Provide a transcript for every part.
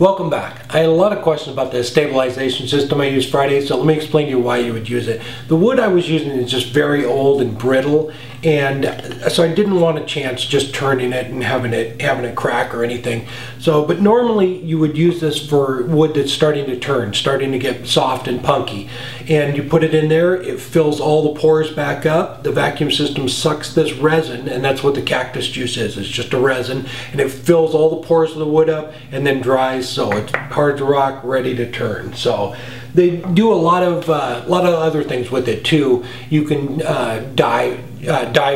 Welcome back. I had a lot of questions about the stabilization system I use Friday, so let me explain to you why you would use it. The wood I was using is just very old and brittle, and so I didn't want a chance just turning it and having it crack or anything. But normally you would use this for wood that's starting to turn, starting to get soft and punky. And you put it in there, it fills all the pores back up, the vacuum system sucks this resin, and that's what the cactus juice is. It's just a resin, and it fills all the pores of the wood up and then dries, so it's hard to rock, ready to turn. So they do a lot of other things with it too. You can dye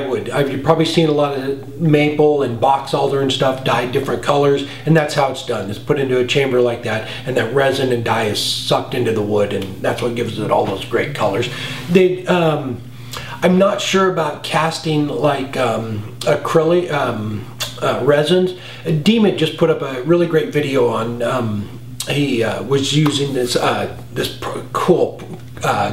wood. You've probably seen a lot of maple and box alder and stuff dyed different colors, and that's how it's done. It's put into a chamber like that, and that resin and dye is sucked into the wood, and that's what gives it all those great colors. I'm not sure about casting like acrylic resins. Dema just put up a really great video on. He was using this cool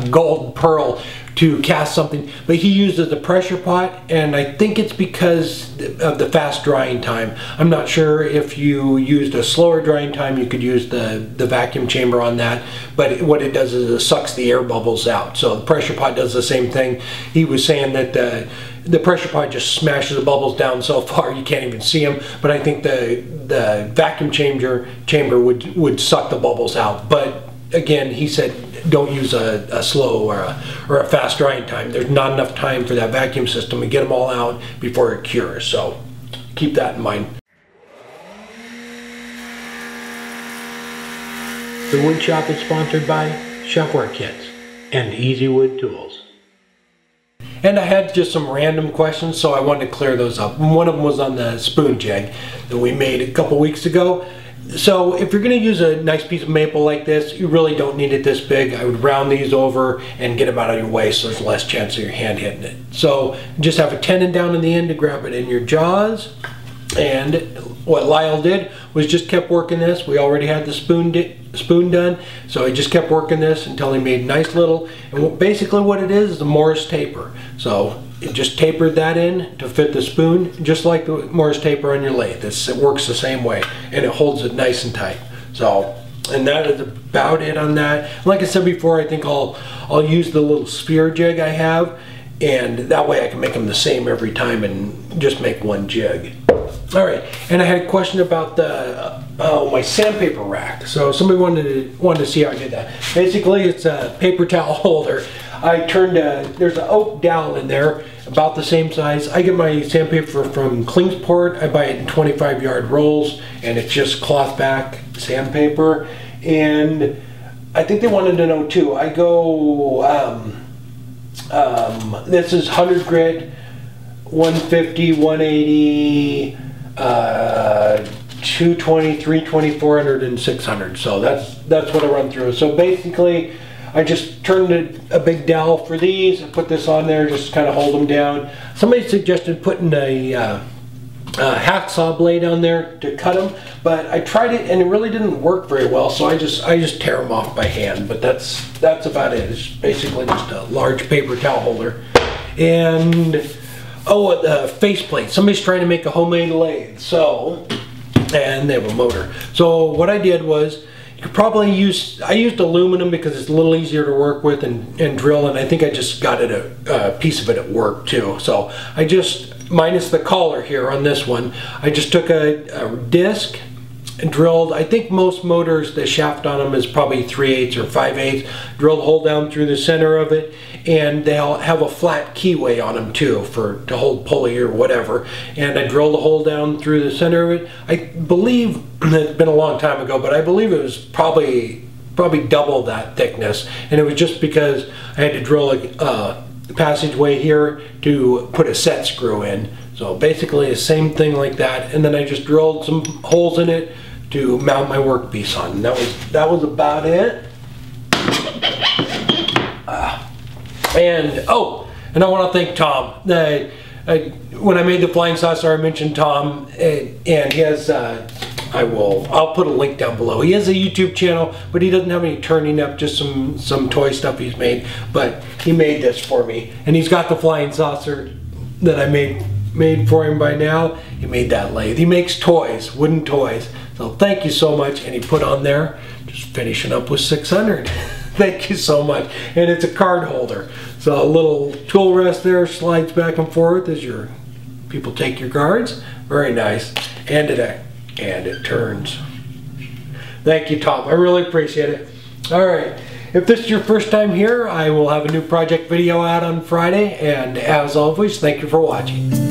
gold pearl to cast something, but he uses a pressure pot, and I think it's because of the fast drying time. I'm not sure if you used a slower drying time, you could use the vacuum chamber on that, but what it does is it sucks the air bubbles out. So the pressure pot does the same thing. He was saying that the pressure pot just smashes the bubbles down so far you can't even see them, but I think the vacuum chamber would suck the bubbles out. But again, he said don't use a slow or a fast drying time. There's not enough time for that vacuum system to get them all out before it cures, so keep that in mind. The Wood Shop is sponsored by ChefwareKits and Easy Wood Tools. And I had just some random questions, so I wanted to clear those up. One of them was on the spoon jig that we made a couple weeks ago. So if you're going to use a nice piece of maple like this, you really don't need it this big. I would round these over and get them out of your way so there's less chance of your hand hitting it. So just have a tenon down in the end to grab it in your jaws. And what Lyle did was just kept working this. We already had the spoon done, so he just kept working this until he made nice little, and basically what it is a Morris taper. So it just tapered that in to fit the spoon, just like the Morris taper on your lathe. It works the same way, and it holds it nice and tight. So, and that is about it on that. Like I said before, I think I'll use the little sphere jig I have, and that way I can make them the same every time and just make one jig. All right, and I had a question about my sandpaper rack. So somebody wanted to see how I did that. Basically, it's a paper towel holder. I turned there's an oak dowel in there, about the same size. I get my sandpaper from Klingsport. I buy it in 25-yard rolls, and it's just cloth back sandpaper. And I think they wanted to know too. I go, this is 100 grit, 150, 180. 220, 320, 400, and 600. So that's what I run through. So basically, I just turned a big dowel for these. I put this on there, just kind of hold them down. Somebody suggested putting a hacksaw blade on there to cut them, but I tried it and it really didn't work very well. So I just tear them off by hand. But that's about it. It's basically just a large paper towel holder. And oh, the faceplate. Somebody's trying to make a homemade lathe, and they have a motor. So what I did was, you could probably I used aluminum because it's a little easier to work with and drill, and I think I just got it a piece of it at work too. So I just, minus the collar here on this one, I just took a disc and drilled. I think most motors, the shaft on them is probably 3/8 or 5/8. Drilled a hole down through the center of it, and they'll have a flat keyway on them too to hold pulley or whatever. And I drilled a hole down through the center of it. I believe, it's been a long time ago, but I believe it was probably double that thickness, and it was just because I had to drill a passageway here to put a set screw in. So basically the same thing like that, and then I just drilled some holes in it to mount my workpiece on. And that was about it. And I want to thank Tom. When I made the flying saucer, I mentioned Tom, and he has. I'll put a link down below. He has a YouTube channel, but he doesn't have any turning up, just some toy stuff he's made. But he made this for me, and he's got the flying saucer that I made for him by now. He made that lathe. He makes toys, wooden toys. So thank you so much. And he put on there, just finishing up with 600. Thank you so much. And it's a card holder. So a little tool rest there slides back and forth as your people take your cards. Very nice. And it turns. Thank you, Tom. I really appreciate it. All right. If this is your first time here, I will have a new project video out on Friday. And as always, thank you for watching.